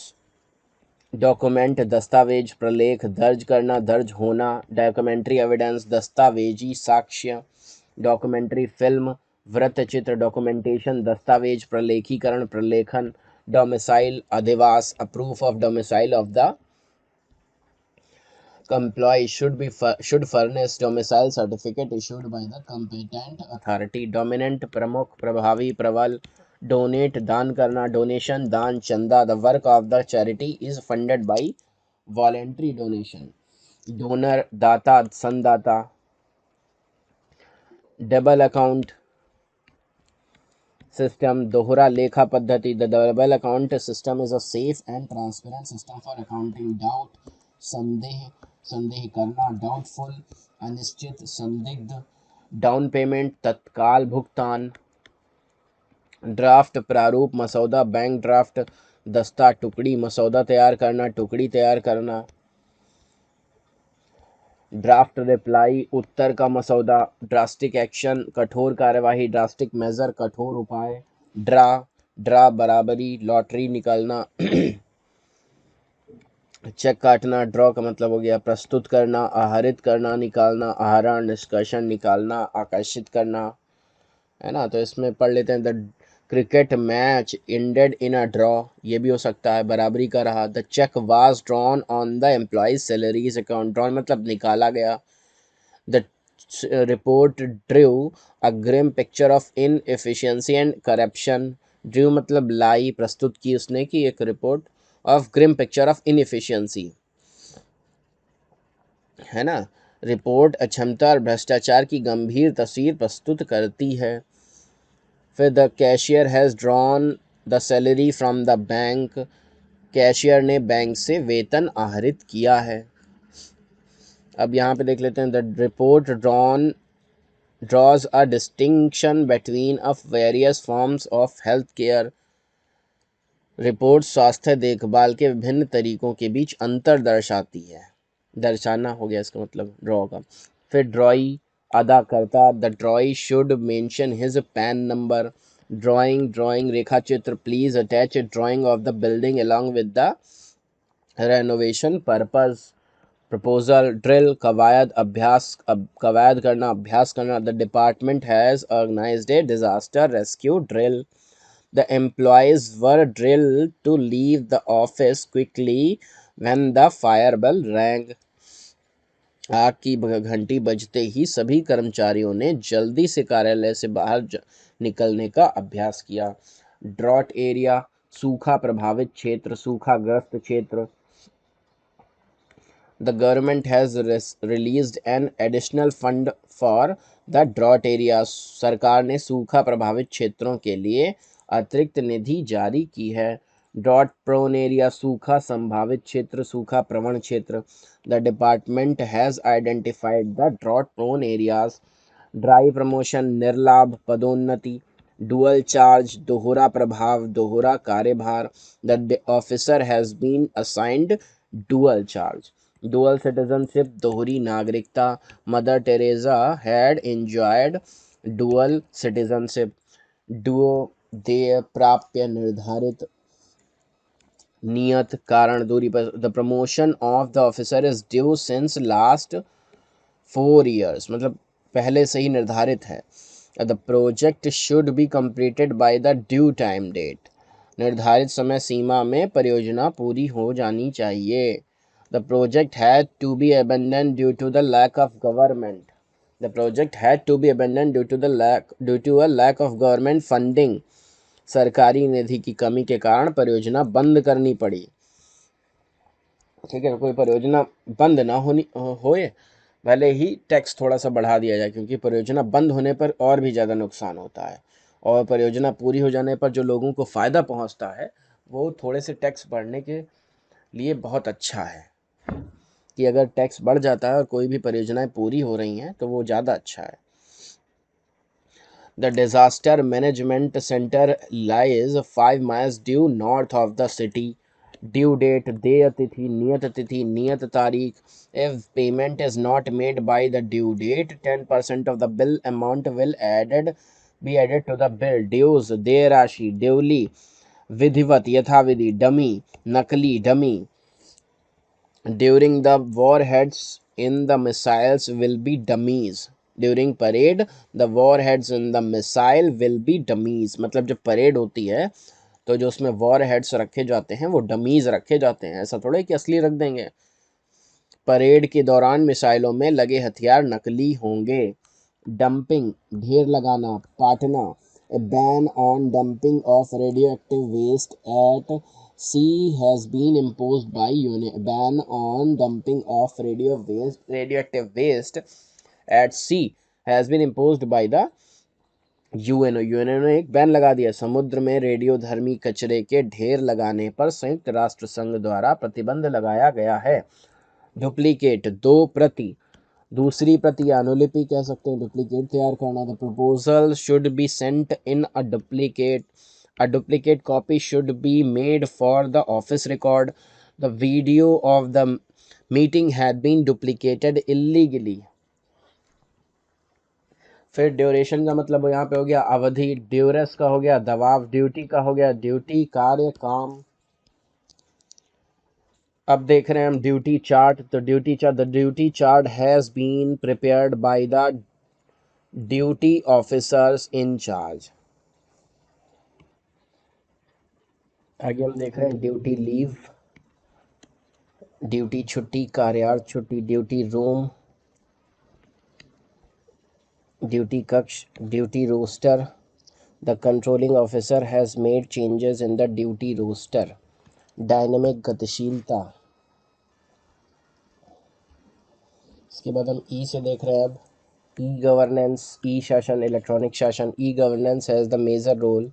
Speaker 1: document दस्तावेज प्रलेख दर्ज करना दर्ज होना, डॉक्यूमेंट्री एविडेंस दस्तावेजी साक्ष्य, डॉक्यूमेंट्री फिल्म वृत्तचित्र डॉक्यूमेंटेशन दस्तावेज प्रलेखीकरण प्रलेखन, डोमिसाइल अधिवास a proof of domicile of the employee should furnish domicile certificate issued by the competent authority, dominant प्रमुख प्रभावी प्रबल, donate दान करना donation दान चंदा, the work of the charity is funded by voluntary donation, donor दाता संदाता, double account system दोहरा लेखा पद्धति, the double account system is a safe and transparent system for accounting, doubt संदेह करना, डाउटफुल अनिश्चित संदिग्ध, डाउन पेमेंट तत्काल भुगतान, ड्राफ्ट प्रारूप मसौदा बैंक ड्राफ्ट, दस्ता टुकड़ी मसौदा तैयार करना टुकड़ी तैयार करना, ड्राफ्ट रिप्लाई उत्तर का मसौदा, ड्रास्टिक एक्शन कठोर कार्यवाही, ड्रास्टिक मेजर कठोर उपाय, ड्रा बराबरी लॉटरी निकालना चेक काटना, ड्रॉ का मतलब हो गया प्रस्तुत करना, आहरित करना निकालना, आहरण निष्कर्षण निकालना, आकर्षित करना, है ना। तो इसमें पढ़ लेते हैं cricket match ended in a draw, ये भी हो सकता है, बराबरी का रहा। The cheque was drawn on the employees salaries account, drawn मतलब निकाला गया। The report drew a grim picture of inefficiency and corruption, drew मतलब लाई, प्रस्तुत की उसने कि एक report of grim picture of inefficiency, है ना। रिपोर्ट अक्षमता और भ्रष्टाचार की गंभीर तस्वीर प्रस्तुत करती है। फिर the cashier has drawn the salary from the bank, cashier ने बैंक से वेतन आहरित किया है। अब यहाँ पे देख लेते हैं, the report draws a distinction between of various forms of health care, report स्वास्थ्य देखभाल के विभिन्न तरीकों के बीच अंतर दर्शाती है, दर्शाना हो गया इसका मतलब ड्रॉ का। फिर ड्रॉई अदा करता, the drawee should mention his PAN number, drawing रेखा चित्र, please attach a drawing of the building along with the renovation purpose, proposal, drill कवायद, कवायद करना, अभ्यास करना। The department has organised a disaster rescue drill, the employees were drilled to leave the office quickly when the fire bell rang, आग की घंटी बजते ही सभी कर्मचारियों ने जल्दी से कार्यालय से बाहर निकलने का अभ्यास किया। ड्रॉट एरिया, सूखा प्रभावित क्षेत्र, सूखाग्रस्त क्षेत्र। The government has released an additional fund for the drought areas, सरकार ने सूखा प्रभावित क्षेत्रों के लिए अतिरिक्त निधि जारी की है। ड्रॉट प्रोन एरिया, सूखा संभावित क्षेत्र, सूखा प्रवण क्षेत्र। The department has identified the drought prone areas, dry promotion, निर्लाभ पदोन्नति। डुअल चार्ज, दोहरा प्रभाव, दोहरा कार्यभार। The officer has been assigned dual charge, dual citizenship, दोहरी नागरिकता। Mother Teresa had enjoyed dual citizenship, due देय, प्राप्य, निर्धारित, नियत, कारण, दूरी पर। The promotion of the officer is due since last 4 years, मतलब पहले से ही निर्धारित है। The project should be completed bye the due time date, निर्धारित समय सीमा में परियोजना पूरी हो जानी चाहिए। The project had to be abandoned due to the lack of government, the project had to be abandoned due to a lack of government funding, सरकारी निधि की कमी के कारण परियोजना बंद करनी पड़ी। ठीक है, कोई परियोजना बंद ना होए, भले ही टैक्स थोड़ा सा बढ़ा दिया जाए, क्योंकि परियोजना बंद होने पर और भी ज़्यादा नुकसान होता है, और परियोजना पूरी हो जाने पर जो लोगों को फ़ायदा पहुंचता है वो थोड़े से टैक्स बढ़ने के लिए बहुत अच्छा है, कि अगर टैक्स बढ़ जाता है और कोई भी परियोजनाएं पूरी हो रही हैं तो वो ज़्यादा अच्छा है। The disaster management centre lies 5 miles due north of the city, due date, देय तिथि, नियत तारीख। If payment is not made by the due date 10% of the bill amount will be added to the bill. Dues, देय राशि, duly, विधिवत, यथाविधि, dummy, नकली, dummy. During the warheads in the missiles will be dummies. During parade the warheads in the missile will be dummies, मतलब जब parade होती है तो जो उसमें warheads रखे जाते हैं वो डमीज रखे जाते हैं, ऐसा थोड़ा कि असली रख देंगे। परेड के दौरान मिसाइलों में लगे हथियार नकली होंगे। डंपिंग, ढेर लगाना, Patna. A ban on dumping of radioactive waste at sea has been imposed by ban on dumping of radioactive waste at sea has been imposed by the UNO ने एक बैन लगा दिया। समुद्र में रेडियोधर्मी कचरे के ढेर लगाने पर संयुक्त राष्ट्र संघ द्वारा प्रतिबंध लगाया गया है। डुप्लीकेट, दो प्रति, दूसरी प्रति या अनुलिपि कह सकते हैं, डुप्लीकेट तैयार करना। The proposal should be sent in a duplicate copy should be made for the office record. The video of the meeting had been duplicated illegally. फिर ड्यूरेशन का मतलब यहाँ पे हो गया अवधि, ड्यूरेस का हो गया दबाव, ड्यूटी का हो गया ड्यूटी, कार्य, काम। अब देख रहे हैं हम ड्यूटी चार्ट, तो the duty chart has been prepared by the duty officers in charge. आगे हम देख रहे हैं ड्यूटी लीव, ड्यूटी छुट्टी, कार्यार्थ छुट्टी, ड्यूटी रूम, ड्यूटी कक्ष, duty roster. The controlling officer has made changes in the duty roster. Dynamic गतिशीलता। इसके बाद हम ई से देख रहे हैं अब ई गवर्नेंस, ई शासन, इलेक्ट्रॉनिक शासन। E governance has the major role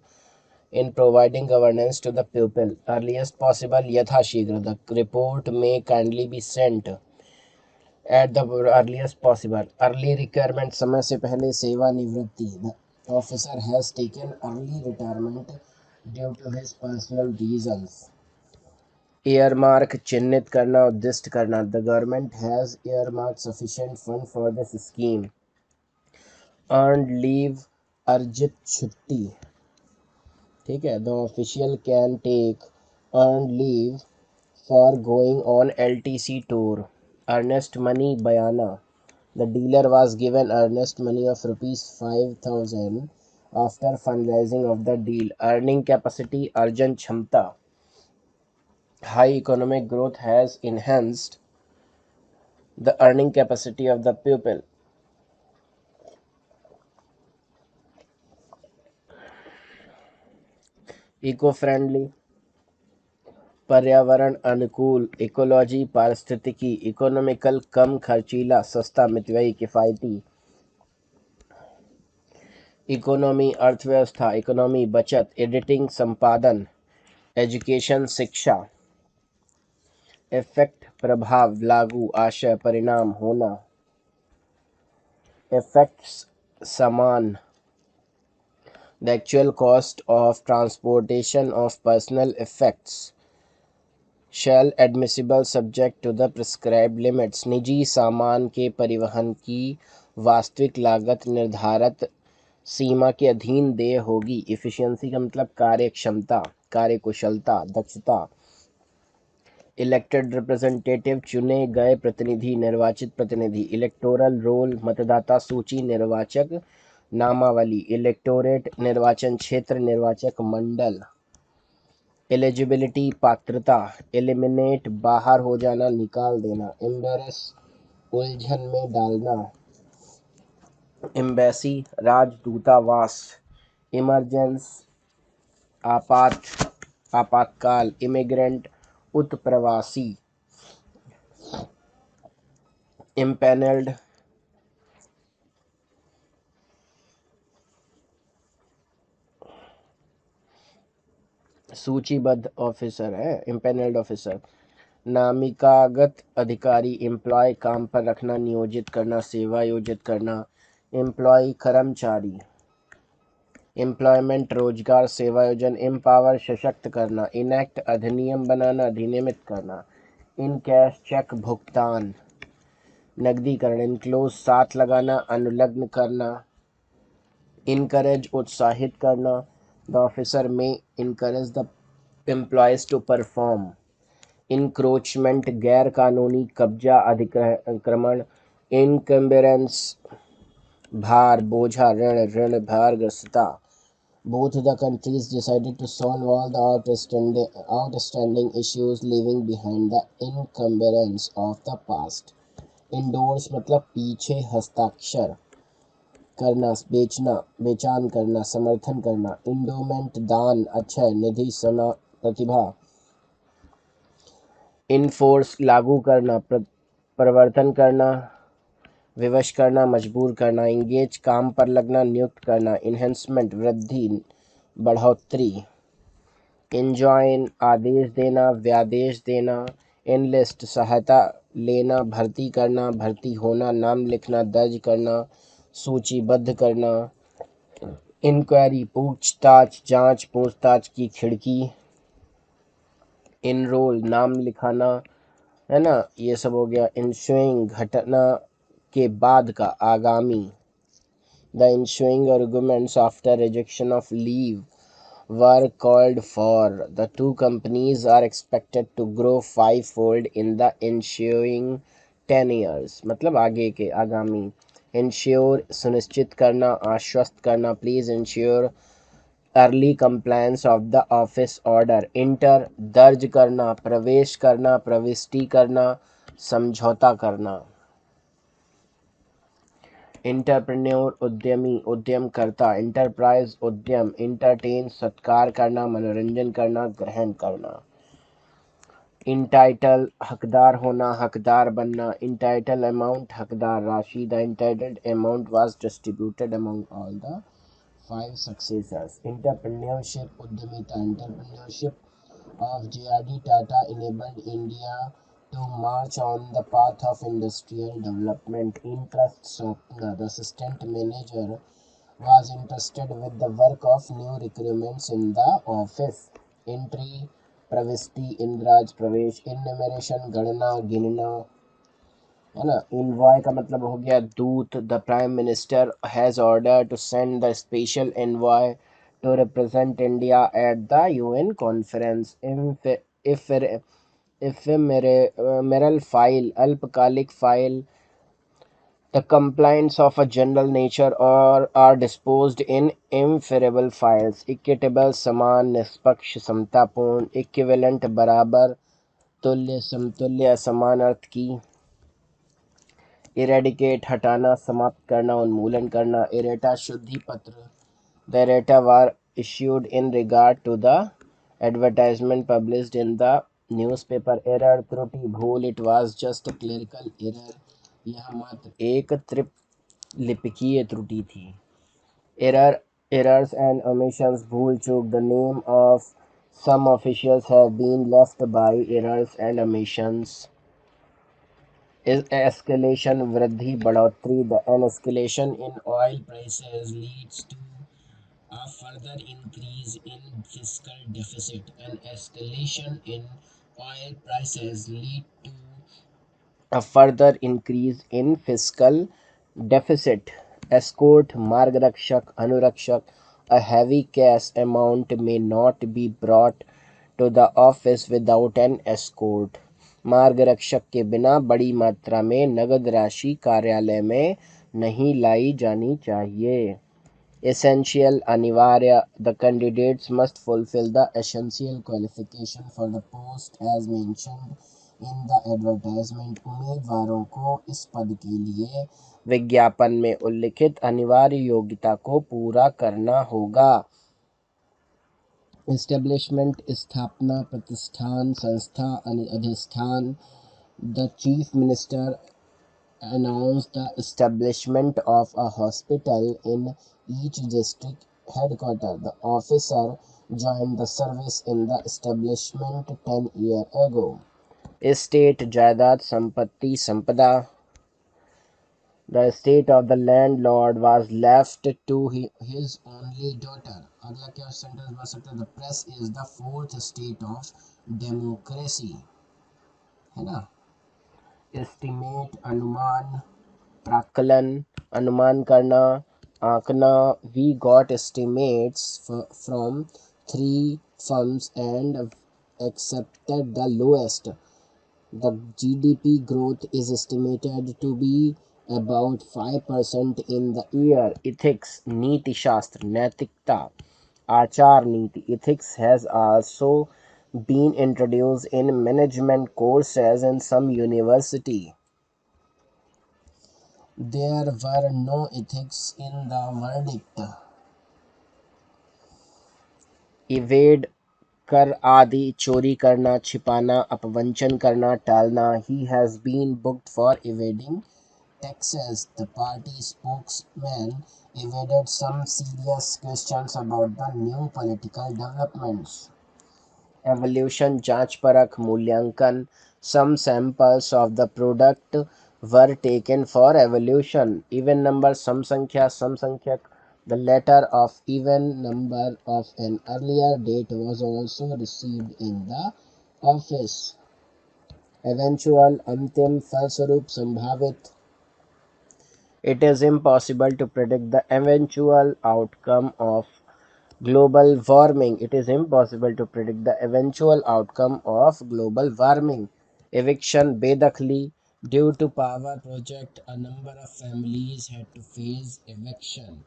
Speaker 1: in providing governance to the pupil earliest possible, यथाशीघ्र। The report may kindly be sent at the earliest possible. Early requirement, समय से पहले सेवानिवृत्ति। The officer has taken early retirement due to his personal reasons. Earmark, चिन्हित करना, उद्दिष्ट करना। The government has earmarked sufficient fund for this scheme. Earned leave, अर्जित छुट्टी। ठीक है, the official can take earn leave for going on LTC tour. Earnest money, बयाना। The dealer was given earnest money of ₹5,000 after fundraising of the deal. Earning capacity, अर्जन क्षमता। High economic growth has enhanced the earning capacity of the people. Eco friendly, पर्यावरण अनुकूल। Ecology, पारिस्थितिकी। Economical, कम खर्चीला, सस्ता, मितव्ययी, किफ़ायती। Economy, अर्थव्यवस्था। इकोनॉमी, बचत। एडिटिंग, संपादन। एजुकेशन, शिक्षा। इफेक्ट, प्रभाव, लागू, आशय, परिणाम, होना। इफेक्ट्स, समान। The actual cost of transportation of personal effects shall admissible subject to the prescribed limits. निजी सामान के परिवहन की वास्तविक लागत निर्धारित सीमा के अधीन देय होगी। इफिशियंसी का मतलब कार्य क्षमता, कार्यकुशलता, दक्षता। इलेक्टेड रिप्रेजेंटेटिव, चुने गए प्रतिनिधि, निर्वाचित प्रतिनिधि। इलेक्टोरल रोल, मतदाता सूची, निर्वाचक नामावली। इलेक्टोरेट, निर्वाचन क्षेत्र, निर्वाचक मंडल। एलिजिबिलिटी, पात्रता। एलिमिनेट, बाहर हो जाना, निकाल देना। एम्बेरस, उलझन में डालना। एम्बेसी, राजदूतावास। इमरजेंस, आपातकाल। इमिग्रेंट, उत्प्रवासी। इम्पैनल्ड, सूचीबद्ध ऑफिसर है, इम्पैनल्ड ऑफिसर। नामिकागत अधिकारी, एम्प्लॉय, काम पर रखना, नियोजित करना, सेवायोजित करना। एम्प्लॉय, कर्मचारी। एम्प्लॉयमेंट, रोजगार, सेवायोजन। एम्पावर, सशक्त करना। इनैक्ट, अधिनियम बनाना, अधिनियमित करना। इन कैश, चेक, भुगतान। नकदीकरण। इनक्लोज, साथ लगाना, अनुलग्न करना। इनकरेज, उत्साहित करना। The officer may encourage the employees to perform. Encroachment, गैर कानूनी कब्जा, अतिक्रमण। इनकम्बेरेंस, भार, बोझा, ऋण, ऋण भारग्रस्तता। Both the countries decided to solve all the outstanding issues, leaving behind the encumbrance of the past. Endorse मतलब पीछे हस्ताक्षर करना, बेचना, बेचान करना, समर्थन करना। इंडोमेंट, दान, अक्षय निधि, सना, प्रतिभा। इनफोर्स, लागू करना, प्रवर्तन करना, विवश करना, मजबूर करना। इंगेज, काम पर लगना, नियुक्त करना। इन्हेंसमेंट, वृद्धि, बढ़ोतरी। इंजॉइन, आदेश देना, व्यादेश देना। इनलिस्ट, सहायता लेना, भर्ती करना, भर्ती होना, नाम लिखना, दर्ज करना, सूचीबद्ध करना। इंक्वायरी, पूछताछ, जांच, पूछताछ की खिड़की। इनरोल, नाम लिखाना, है ना, ये सब हो गया। इंश्योइंग, घटना के बाद का, आगामी। The ensuing arguments after rejection of leave were called for. The two companies are expected to grow fivefold in the ensuing 10 years. मतलब आगे के, आगामी। इंश्योर, सुनिश्चित करना, आश्वस्त करना। Please ensure early compliance of the office order. Inter दर्ज करना, प्रवेश करना, प्रविष्टि करना, समझौता करना। इंटरप्रेन्योर उद्यमी, उद्यमकर्ता। इंटरप्राइज उद्यम। इंटरटेन सत्कार करना, मनोरंजन करना, ग्रहण करना। इंटाइटल हकदार होना, हकदार बनना। इंटाइटल अमाउंट हकदार राशि। The entitled amount was distributed among all the 5 successors. Entrepreneurship उद्यमिता। Entrepreneurship of J.R.D. Tata enabled India to march on the path of industrial development. Interest softener. The assistant manager was interested with the work of new recruitments in the office. Entry प्रविष्टि इंद्राज प्रवेश। इनमेरेशन गणना गिनना, है ना। Envoy का मतलब हो गया दूत। The prime minister has order to send the special envoy to represent India at the UN conference. Ephemeral file अल्पकालिक file. The complaints of a general nature or are disposed in inferable files. Equitable समान, निष्पक्ष, समतापूर्ण। Equivalent बराबर, तुल्य, समतुल्य, समान अर्थ की। Eradicate हटाना, समाप्त करना, उन्मूलन करना। इरेटा शुद्धि पत्र। The areata were issued in regard to the advertisement published in the newspaper. Error त्रुटि भूल। It was just a clerical error. यह मात्र एक त्रिलिपिकीय त्रुटि थी। Error, errors and omissions भूल चूक। The name of some officials have been left by errors and omissions. Escalation वृद्धि बढ़ोतरी। The an escalation in oil prices leads to a further increase in fiscal deficit. An escalation in oil prices lead to a further increase in fiscal deficit. Escort मार्गरक्षक, अनुरक्षक। A heavy cash amount may not be brought to the office without an escort. मार्गरक्षक के बिना बड़ी मात्रा में नगद राशि कार्यालय में नहीं लाई जानी चाहिए। Essential अनिवार्य। The candidates must fulfill the essential qualification for the post as mentioned in the advertisement. उम्मीदवारों को इस पद के लिए विज्ञापन में उल्लिखित अनिवार्य योग्यता को पूरा करना होगा। Establishment स्थापना, प्रतिष्ठान, संस्था, अधिष्ठान। The chief minister announced the establishment of a hospital in each district headquarter. The officer joined the service in the establishment 10 years ago. Estate जायदाद, संपत्ति, संपदा। The estate of the landlord was left to his only daughter. अगला क्या sentence बन सकता है? The press is the fourth state of democracy, है ना। Estimate अनुमान, प्राक्कलन अनुमान करना, आंकना। We got estimates from 3 firms and accepted the lowest. The GDP growth is estimated to be about 5% in the year. Ethics नीति शास्त्र, नैतिकता, आचार नीति। Ethics has also been introduced in management courses in some university. There were no ethics in the verdict. Evade कर आदि, चोरी करना, छिपाना, अपवंचन करना, टालना। He has been booked for evading taxes. The party spokesman evaded some serious questions about the new political developments. Evaluation जांच परख, मूल्यांकन। Some samples of the product were taken for evaluation. Even number सम संख्या, सम संख्यक। The letter of even number of an earlier date was also received in the office. Eventual अंतिम, फलस्वरूप, संभावित। It is impossible to predict the eventual outcome of global warming. It is impossible to predict the eventual outcome of global warming. Eviction बेदखली। Due to power project, a number of families had to face eviction.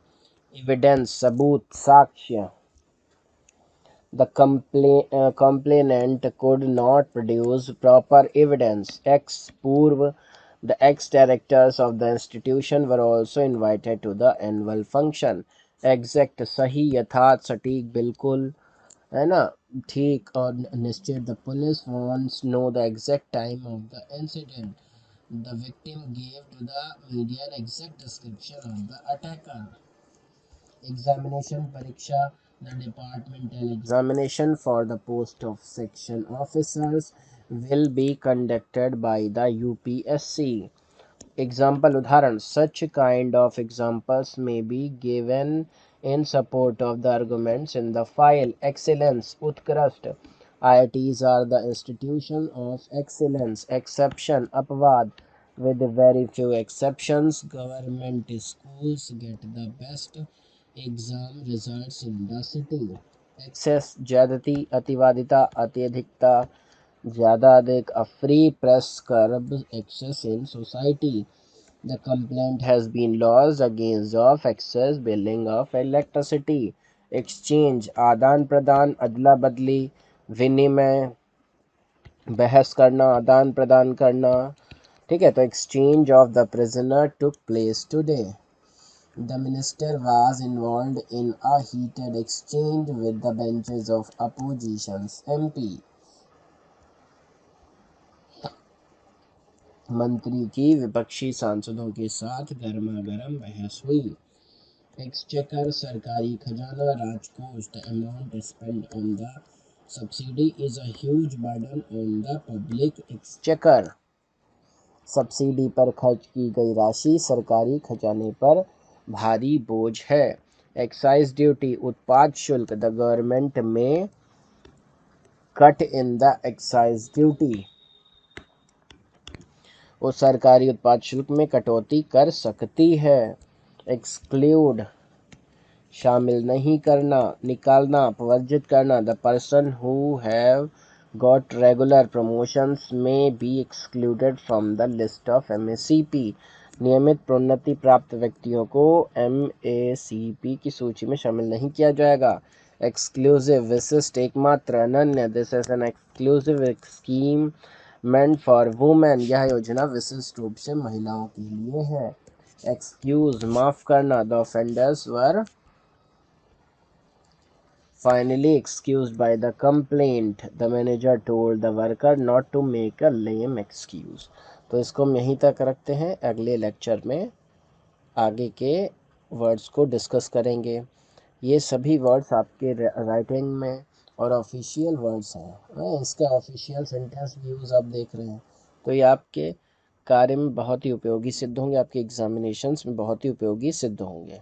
Speaker 1: Evidence सबूत, साक्ष्य। The complainant could not produce proper evidence. Ex-पूर्व the ex-directors of the institution were also invited to the annual function. Exact सही यथार्थ सटीक बिल्कुल है ना ठीक और निश्चित. The police wants know the exact time of the incident. The victim gave to the media an exact description of the attacker. Examination Pariksha. The departmental examination for the post of section officers will be conducted by the UPSC. Example udharan. Such kind of examples may be given in support of the arguments in the file. Excellence Utkrasht. IITs are the institution of excellence. Exception Apvad. With very few exceptions, government schools get the best exam results in the city. Excess ज्यादती अतिवादिता अत्यधिकता ज़्यादा अधिक. A free press curbs excess in society. The complaint has been lodged against of excess billing of electricity. Exchange आदान प्रदान अदला बदली विनिमय बहस करना आदान प्रदान करना. ठीक है तो exchange of the prisoner took place today. The minister was involved in a heated exchange with the benches of opposition's MP. मंत्री की विपक्षी सांसदों के साथ गर्मागर्म बहस हुई. एक्सचेकर सरकारी खजाना राजकोष. The amount spent on the subsidy is a huge burden on the public exchequer. Subsidy पर खर्च की गई राशि सरकारी खजाने पर भारी बोझ है. एक्साइज ड्यूटी उत्पाद शुल्क. द गवर्नमेंट में cut in the excise duty. वो सरकारी उत्पाद शुल्क में कटौती कर सकती है. एक्सक्लूड शामिल नहीं करना निकालना अपवर्जित करना. The person who have got regular promotions may be excluded from the list of MACP. नियमित प्रोन्नति प्राप्त व्यक्तियों को MACP की सूची में शामिल नहीं किया जाएगा. एक्सक्लूसिव विशिष्ट एकमात्र अनन्य. This is an exclusive scheme meant for women. यह योजना विशिष्ट रूप से महिलाओं के लिए है. एक्सक्यूज माफ करना. The offenders were finally excused by the complaint. The manager told the worker not to make a lame excuse. तो इसको हम यहीं तक रखते हैं. अगले लेक्चर में आगे के वर्ड्स को डिस्कस करेंगे. ये सभी वर्ड्स आपके राइटिंग में और ऑफिशियल वर्ड्स हैं. इसका ऑफिशियल सेंटेंस भी यूज़ आप देख रहे हैं. तो ये आपके कार्य में बहुत ही उपयोगी सिद्ध होंगे. आपके एग्जामिनेशंस में बहुत ही उपयोगी सिद्ध होंगे.